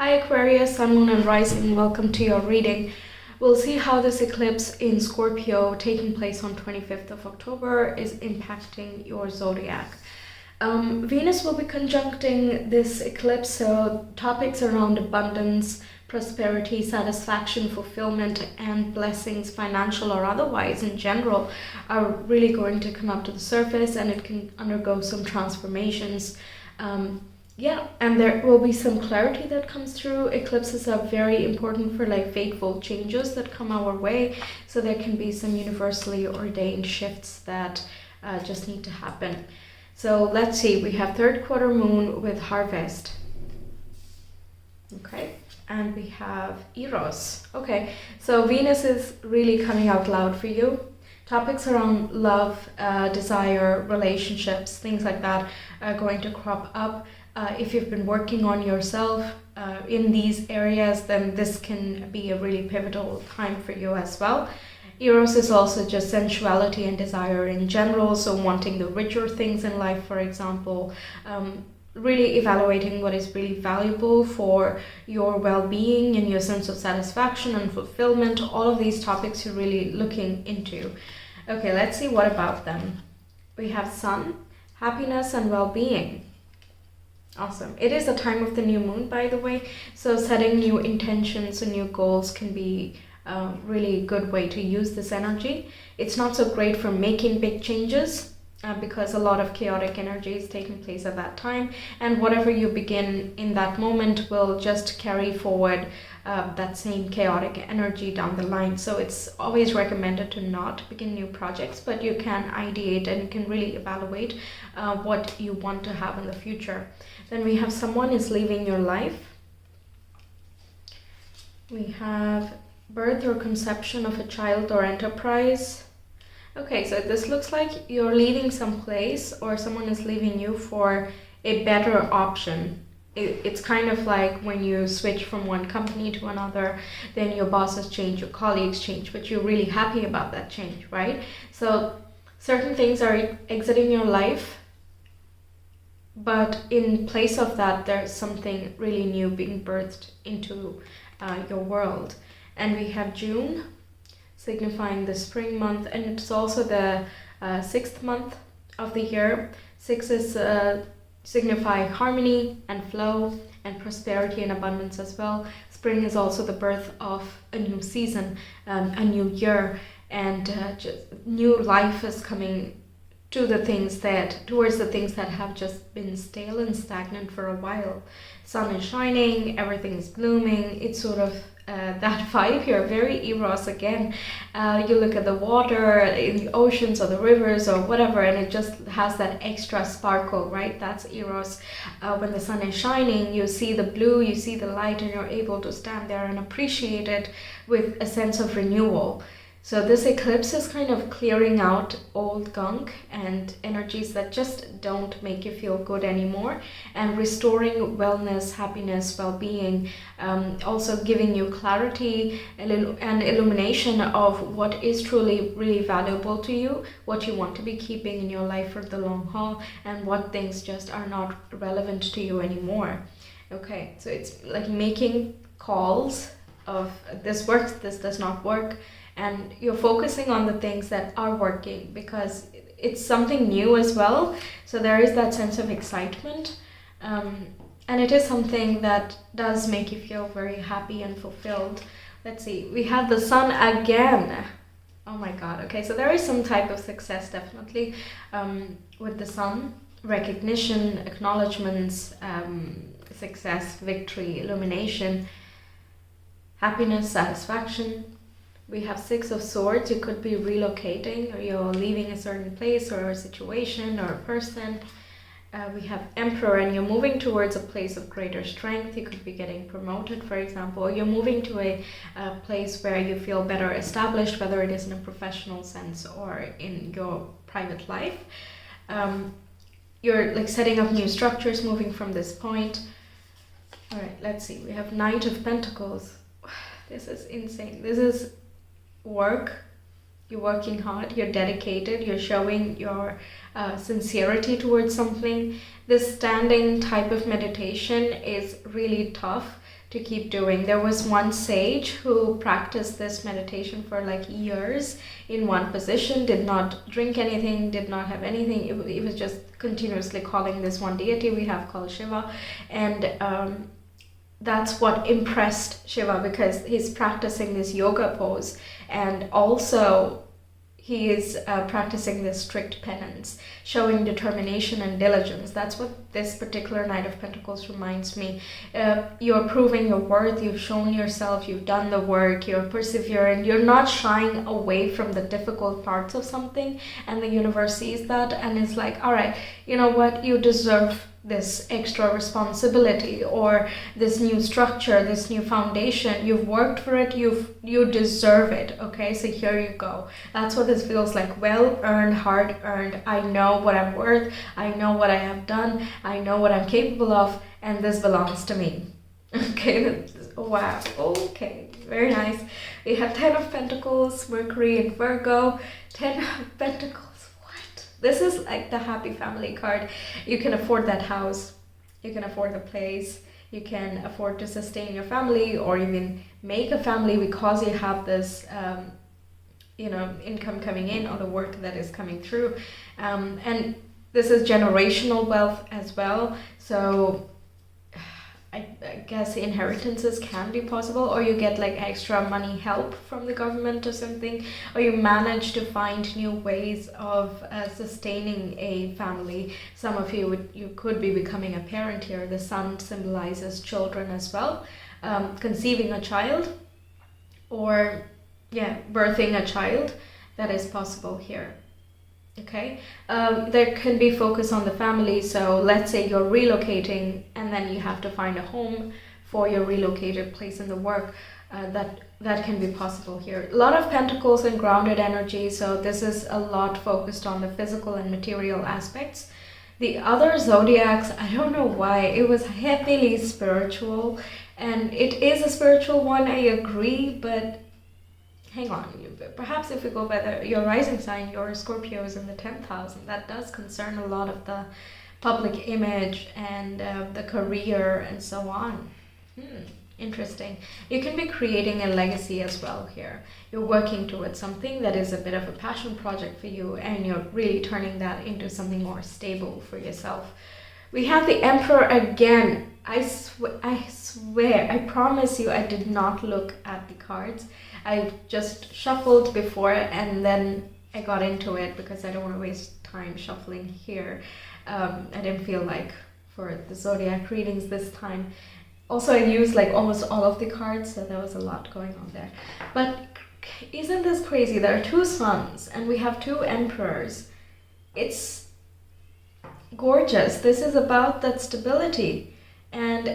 Hi Aquarius, Sun, Moon and Rising, welcome to your reading. We'll see how this eclipse in Scorpio taking place on 25th of October is impacting your zodiac. Venus will be conjuncting this eclipse, so topics around abundance, prosperity, satisfaction, fulfillment, and blessings, financial or otherwise in general, are really going to come up to the surface, and it can undergo some transformations. And there will be some clarity that comes through. Eclipses are very important for fateful changes that come our way. So there can be some universally ordained shifts that just need to happen. So let's see, we have third quarter moon with harvest. Okay, and we have Eros. Okay, so Venus is really coming out loud for you. Topics around love, desire, relationships, things like that are going to crop up. If you've been working on yourself in these areas, then this can be a really pivotal time for you as well. Eros is also just sensuality and desire in general, so wanting the richer things in life, for example, really evaluating what is really valuable for your well-being and your sense of satisfaction and fulfillment. All of these topics you're really looking into. Okay, let's see what about them. We have Sun, happiness and well-being. Awesome. It is a time of the new moon, by the way, so setting new intentions and new goals can be a really good way to use this energy. It's not so great for making big changes because a lot of chaotic energy is taking place at that time, and whatever you begin in that moment will just carry forward that same chaotic energy down the line. So it's always recommended to not begin new projects, but you can ideate and you can really evaluate what you want to have in the future. Then we have someone is leaving your life. We have birth or conception of a child or enterprise. Okay, so this looks like you're leaving some place or someone is leaving you for a better option. It's kind of like when you switch from one company to another, then your bosses change, your colleagues change, but you're really happy about that change, right? So certain things are exiting your life, but in place of that, there's something really new being birthed into your world. And we have June, signifying the spring month, and it's also the 6th month of the year. 6 is signify harmony and flow and prosperity and abundance as well. Spring is also the birth of a new season, a new year, and just new life is coming towards the things that have just been stale and stagnant for a while. Sun is shining, everything is blooming. It's sort of that vibe here, very Eros again. You look at the water in the oceans or the rivers or whatever, and it just has that extra sparkle, right? That's Eros. When the sun is shining, you see the blue, you see the light, and you're able to stand there and appreciate it with a sense of renewal. So this eclipse is kind of clearing out old gunk and energies that just don't make you feel good anymore, and restoring wellness, happiness, well-being, also giving you clarity and illumination of what is truly really valuable to you, what you want to be keeping in your life for the long haul, and what things just are not relevant to you anymore. Okay, so it's like making calls of this works, this does not work, and you're focusing on the things that are working because it's something new as well. So there is that sense of excitement, and it is something that does make you feel very happy and fulfilled. Let's see, we have the sun again. Oh my god. Okay, so there is some type of success definitely with the sun. Recognition, acknowledgements, success, victory, illumination, happiness, satisfaction. We have 6 of Swords. You could be relocating, or you're leaving a certain place or a situation or a person. We have Emperor, and you're moving towards a place of greater strength. You could be getting promoted, for example, or you're moving to a place where you feel better established, whether it is in a professional sense or in your private life. You're like setting up new structures, moving from this point. All right, let's see. We have Knight of Pentacles. This is insane. This is work. You're working hard, you're dedicated, you're showing your sincerity towards something. This standing type of meditation is really tough. to keep doing. There was one sage who practiced this meditation for like years in one position, did not drink anything, did not have anything. It was just continuously calling this one deity we have called Shiva. And that's what impressed Shiva, because he's practicing this yoga pose, and also he is practicing this strict penance, showing determination and diligence. That's what this particular Knight of Pentacles reminds me. You're proving your worth, you've shown yourself, you've done the work, you're persevering, you're not shying away from the difficult parts of something, and the universe sees that and is like, all right, you know what, you deserve this extra responsibility, or this new structure, this new foundation. You've worked for it, you deserve it. Okay, so here you go. That's what this feels like. Well earned, hard earned. I know what I'm worth, I know what I have done, I know what I'm capable of, and this belongs to me. Okay, wow, okay, very nice. We have 10 of Pentacles, Mercury in Virgo, 10 of Pentacles. This is like the happy family card. You can afford that house, you can afford the place, you can afford to sustain your family, or even make a family because you have this income coming in, or the work that is coming through. And this is generational wealth as well. So I guess inheritances can be possible, or you get like extra money help from the government or something, or you manage to find new ways of sustaining a family. Some of you could be becoming a parent here. The sun symbolizes children as well, conceiving a child, or birthing a child. That is possible here. Okay, there can be focus on the family. So let's say you're relocating and then you have to find a home for your relocated place in the work. That can be possible here. A lot of Pentacles and grounded energy, so this is a lot focused on the physical and material aspects. The other zodiacs, I don't know why, it was heavily spiritual, and it is a spiritual one, I agree, but hang on, perhaps if we go by your rising sign, your Scorpio is in the 10th house, and that does concern a lot of the public image and the career and so on. Interesting. You can be creating a legacy as well here. You're working towards something that is a bit of a passion project for you, and you're really turning that into something more stable for yourself. We have the Emperor again. I swear, I promise you, I did not look at the cards. I just shuffled before and then I got into it because I don't want to waste time shuffling here. I didn't feel like for the zodiac readings this time. Also, I used like almost all of the cards, so there was a lot going on there. But isn't this crazy? There are 2 suns and we have 2 emperors. It's gorgeous. This is about that stability and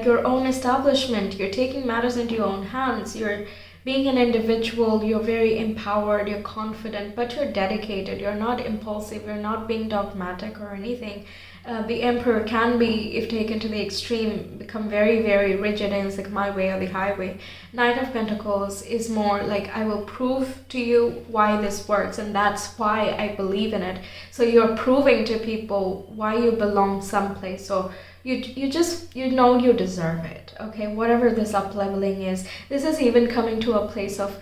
your own establishment. You're taking matters into your own hands. You're being an individual, you're very empowered, you're confident, but you're dedicated, you're not impulsive, you're not being dogmatic or anything. The Emperor can be, if taken to the extreme, become very, very rigid, and it's like my way or the highway. Knight of Pentacles is more like, I will prove to you why this works, and that's why I believe in it. So you're proving to people why you belong someplace, or you know you deserve it. Okay, whatever this up-leveling is. This is even coming to a place of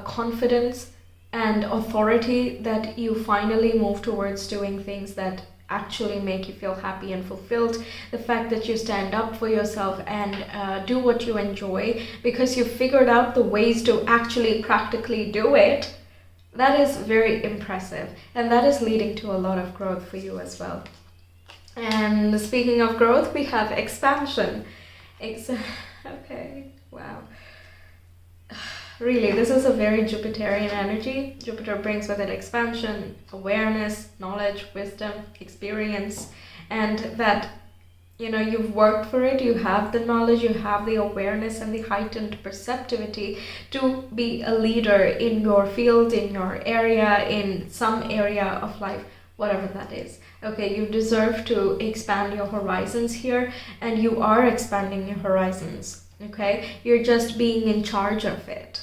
confidence and authority, that you finally move towards doing things that actually make you feel happy and fulfilled. The fact that you stand up for yourself and do what you enjoy because you figured out the ways to actually practically do it, that is very impressive, and that is leading to a lot of growth for you as well. And speaking of growth, we have expansion. Okay, wow. Really, this is a very Jupiterian energy. Jupiter brings with it expansion, awareness, knowledge, wisdom, experience, and that, you've worked for it, you have the knowledge, you have the awareness and the heightened perceptivity to be a leader in your field, in your area, in some area of life, whatever that is. Okay, you deserve to expand your horizons here, and you are expanding your horizons. Okay, you're just being in charge of it.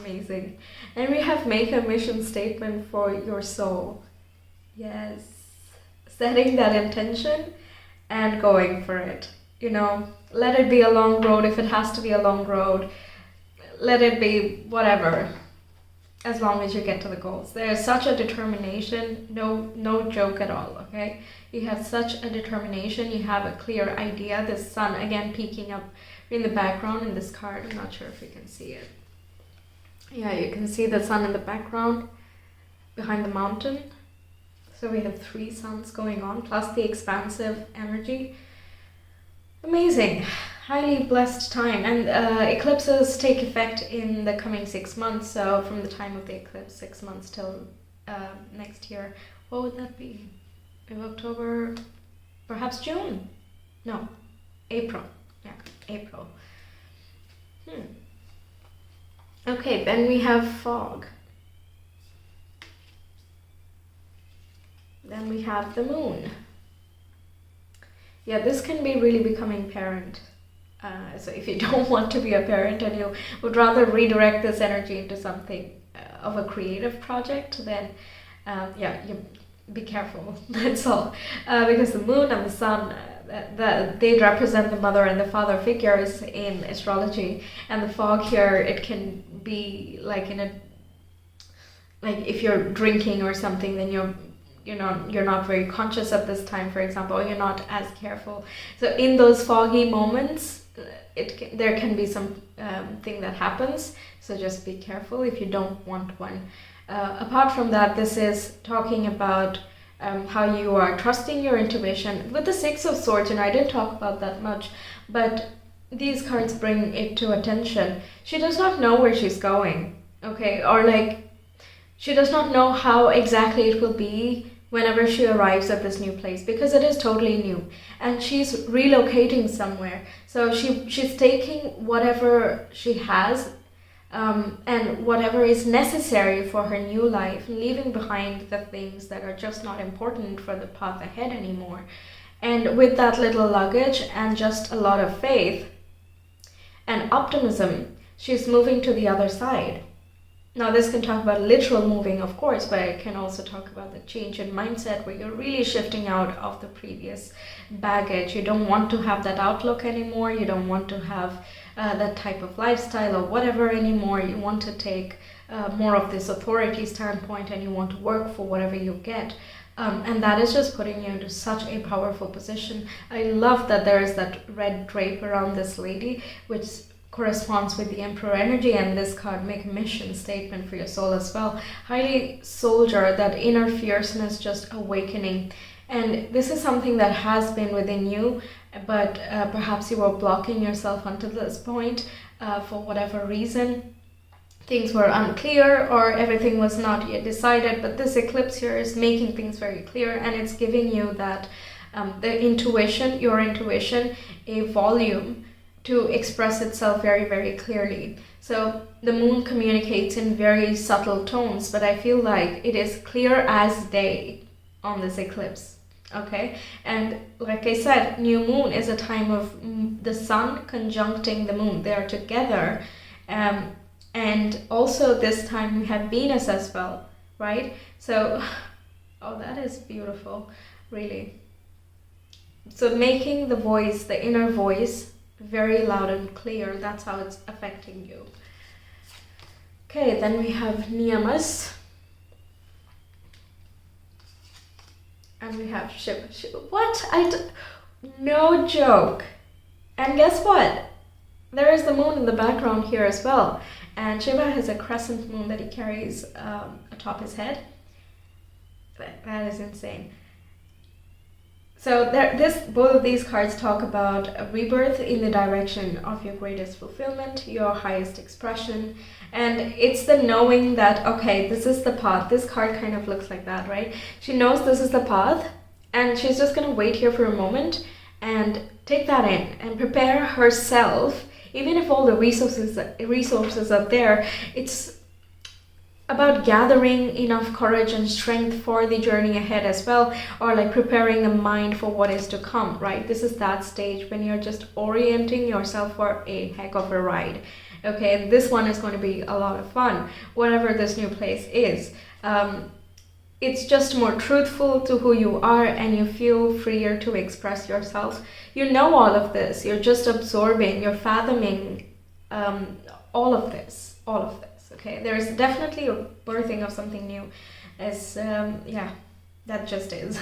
Amazing. And we have make a mission statement for your soul. Yes, setting that intention and going for it. you know, let it be a long road if it has to be a long road. Let it be whatever, as long as you get to the goals. There is such a determination, no joke at all, okay? You have such a determination, you have a clear idea. The sun, again, peeking up in the background in this card. I'm not sure if you can see it. Yeah, you can see the sun in the background behind the mountain. So we have 3 suns going on, plus the expansive energy. Amazing. Highly blessed time. And eclipses take effect in the coming 6 months. So from the time of the eclipse, 6 months till next year. What would that be? In October, perhaps June? No, April. Yeah, April. Okay, then we have fog. Then we have the moon. Yeah, this can be really becoming parent. So if you don't want to be a parent and you would rather redirect this energy into something of a creative project, then yeah, you be careful. That's all. Because the moon and the sun, they represent the mother and the father figures in astrology, and the fog here, it can be like if you're drinking or something, then you're not very conscious at this time, for example, or you're not as careful. So in those foggy moments, there can be some thing that happens. So just be careful if you don't want one. Apart from that, this is talking about how you are trusting your intuition. With the 6 of Swords, I didn't talk about that much, but these cards bring it to attention. She does not know where she's going, okay? Or like, she does not know how exactly it will be whenever she arrives at this new place, because it is totally new. And she's relocating somewhere. So she's taking whatever she has and whatever is necessary for her new life, leaving behind the things that are just not important for the path ahead anymore. And with that little luggage and just a lot of faith and optimism, she's moving to the other side. Now this can talk about literal moving, of course, but it can also talk about the change in mindset where you're really shifting out of the previous baggage. You don't want to have that outlook anymore. You don't want to have that type of lifestyle or whatever anymore. You want to take more of this authority standpoint, and you want to work for whatever you get. And that is just putting you into such a powerful position. I love that there is that red drape around this lady, which corresponds with the Emperor energy, and this card, make a mission statement for your soul as well. Highly soldier, that inner fierceness just awakening. And this is something that has been within you, but perhaps you were blocking yourself until this point for whatever reason. Things were unclear or everything was not yet decided, but this eclipse here is making things very clear, and it's giving you that the intuition, your intuition, a volume to express itself very, very clearly. So the moon communicates in very subtle tones, but I feel like it is clear as day on this eclipse. Okay, and like I said, new moon is a time of the sun conjuncting the moon. They are together. And also this time we have Venus as well, right? So, oh, that is beautiful, really. So making the voice, the inner voice, very loud and clear. That's how it's affecting you. Okay, then we have Niyamas. And we have Shiva. What? No joke. And guess what? There is the moon in the background here as well. And Shiva has a crescent moon that he carries atop his head. That is insane. So both of these cards talk about a rebirth in the direction of your greatest fulfillment, your highest expression. And it's the knowing that, okay, this is the path. This card kind of looks like that, right? She knows this is the path, and she's just going to wait here for a moment and take that in and prepare herself. Even if all the resources are there, it's about gathering enough courage and strength for the journey ahead as well, or like preparing the mind for what is to come, right? This is that stage when you're just orienting yourself for a heck of a ride. Okay, this one is going to be a lot of fun, whatever this new place is. it's just more truthful to who you are, and you feel freer to express yourself. You know all of this. You're just absorbing, you're fathoming all of this. Okay, there is definitely a birthing of something new. Yeah, that just is.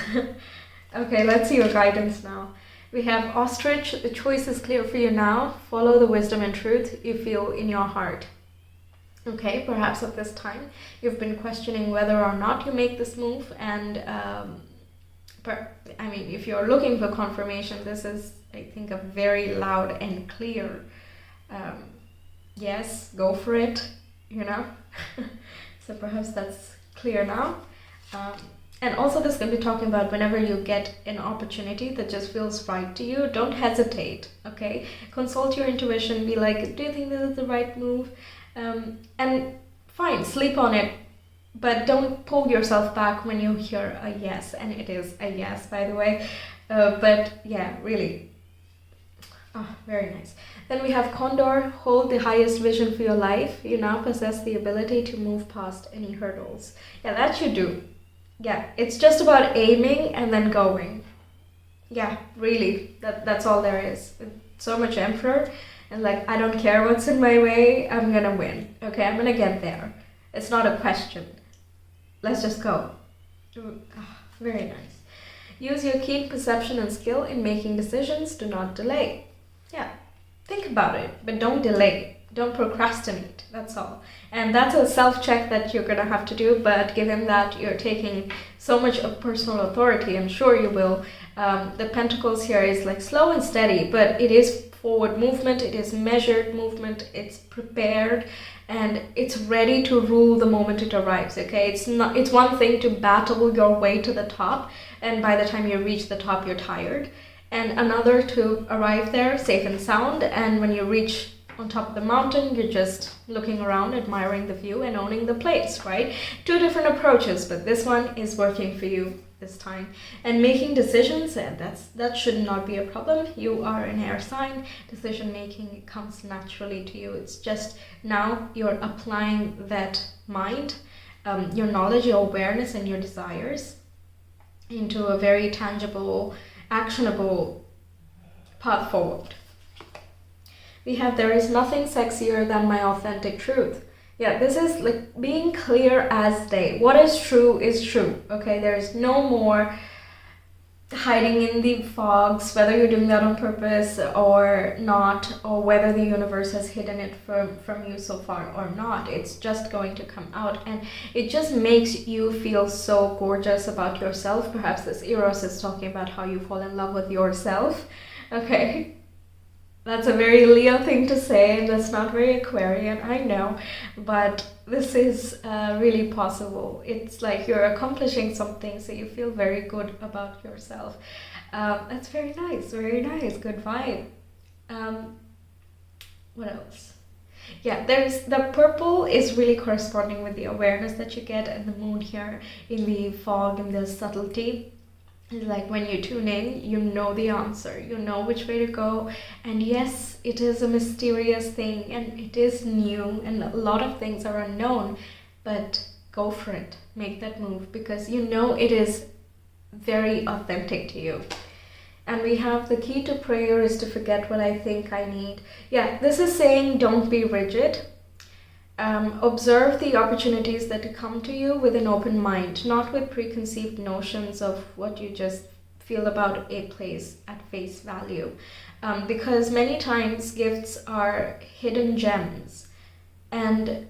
Okay, let's see your guidance now. We have ostrich. The choice is clear for you now. Follow the wisdom and truth you feel in your heart. Okay, perhaps at this time you've been questioning whether or not you make this move, and I mean, if you're looking for confirmation, this is, I think, a very loud and clear yes, go for it, you know. So perhaps that's clear now. And also this can be talking about whenever you get an opportunity that just feels right to you, don't hesitate, okay? Consult your intuition, be like, do you think this is the right move? And fine, sleep on it, but don't pull yourself back when you hear a yes, and it is a yes, by the way. But yeah, really, very nice. Then we have Condor. Hold the highest vision for your life. You now possess the ability to move past any hurdles. Yeah, that you do. Yeah, it's just about aiming and then going. Yeah, really, that's all there is. So much Emperor, and like, I don't care what's in my way, I'm gonna win. Okay, I'm gonna get there. It's not a question. Let's just go. Very nice. Use your keen perception and skill in making decisions. Do not delay. Yeah, think about it, but don't delay. Don't procrastinate, that's all. And that's a self-check that you're gonna have to do, but given that you're taking so much of personal authority, I'm sure you will. The Pentacles here is like slow and steady, but it is forward movement, it is measured movement, it's prepared, and it's ready to rule the moment it arrives, okay? It's one thing to battle your way to the top, and by the time you reach the top, you're tired. And another to arrive there safe and sound, and when you reach on top of the mountain, you're just looking around, admiring the view and owning the place, right? Two different approaches, but this one is working for you this time. And making decisions, that should not be a problem. You are an air sign. Decision making comes naturally to you. It's just now you're applying that mind, your knowledge, your awareness, and your desires into a very tangible, actionable path forward. We have, there is nothing sexier than my authentic truth. Yeah, this is like being clear as day. What is true, okay? There is no more hiding in the fogs, whether you're doing that on purpose or not, or whether the universe has hidden it from you so far or not. It's just going to come out, and it just makes you feel so gorgeous about yourself. Perhaps this Eros is talking about how you fall in love with yourself, okay? That's a very Leo thing to say, and that's not very Aquarian, I know, but this is really possible. It's like you're accomplishing something, so you feel very good about yourself. That's very nice, good vibe. What else? Yeah, there's the purple is really corresponding with the awareness that you get, and the moon here in the fog and the subtlety. It's like when you tune in, you know the answer, you know which way to go. And yes, it is a mysterious thing, and it is new, and a lot of things are unknown, but go for it, make that move, because you know it is very authentic to you. And we have the key to prayer is to forget what I think I need. Yeah, this is saying don't be rigid. Observe the opportunities that come to you with an open mind, not with preconceived notions of what you just feel about a place at face value. Because many times gifts are hidden gems, and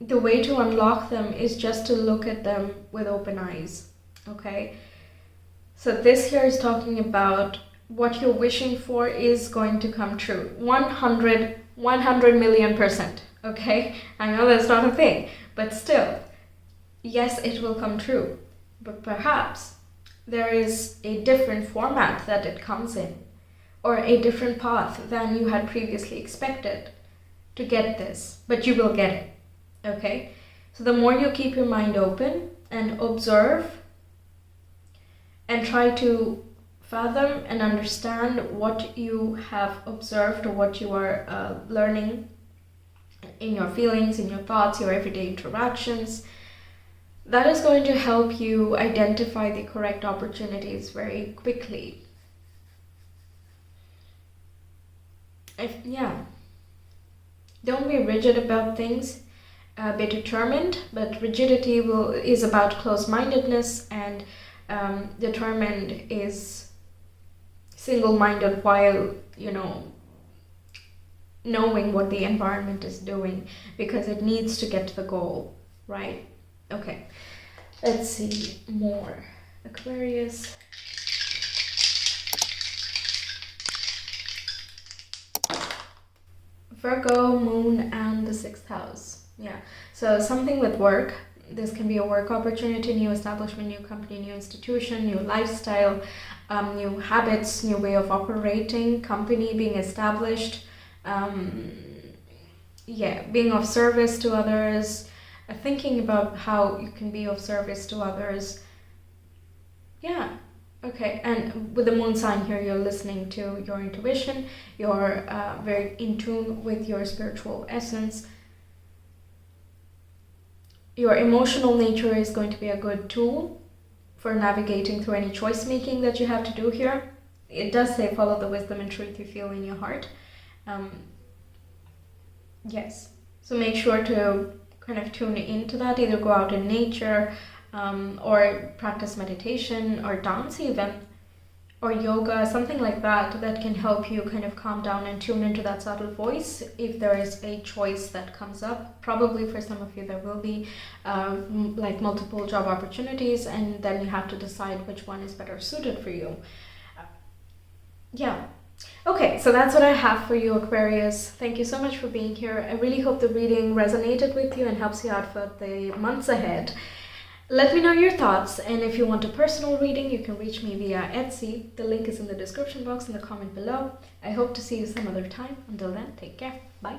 the way to unlock them is just to look at them with open eyes, okay? So this here is talking about what you're wishing for is going to come true. 100 million%. Okay, I know that's not a thing, but still, yes, it will come true. But perhaps there is a different format that it comes in, or a different path than you had previously expected to get this, but you will get it, okay? So the more you keep your mind open and observe and try to fathom and understand what you have observed or what you are learning in your feelings, in your thoughts, your everyday interactions, That is going to help you identify the correct opportunities very quickly. Yeah, don't be rigid about things. Be determined, but rigidity is about closed-mindedness, and determined is single-minded while, knowing what the environment is doing, because it needs to get to the goal, right? Okay, let's see more. Aquarius. Virgo, moon, and the 6th house. Yeah, so something with work. This can be a work opportunity, new establishment, new company, new institution, new lifestyle, new habits, new way of operating, company being established, being of service to others, thinking about how you can be of service to others. Yeah. Okay, and with the moon sign here, you're listening to your intuition, you're very in tune with your spiritual essence. Your emotional nature is going to be a good tool for navigating through any choice making that you have to do here. It does say follow the wisdom and truth you feel in your heart. Yes, so make sure to kind of tune into that, either go out in nature, or practice meditation or dance even, or yoga, something like that, that can help you kind of calm down and tune into that subtle voice if there is a choice that comes up. Probably for some of you there will be like multiple job opportunities, and then you have to decide which one is better suited for you. Yeah. Okay, so that's what I have for you, Aquarius. Thank you so much for being here. I really hope the reading resonated with you and helps you out for the months ahead. Let me know your thoughts, and if you want a personal reading, you can reach me via Etsy. The link is in the description box and the comment below. I hope to see you some other time. Until then, take care. Bye.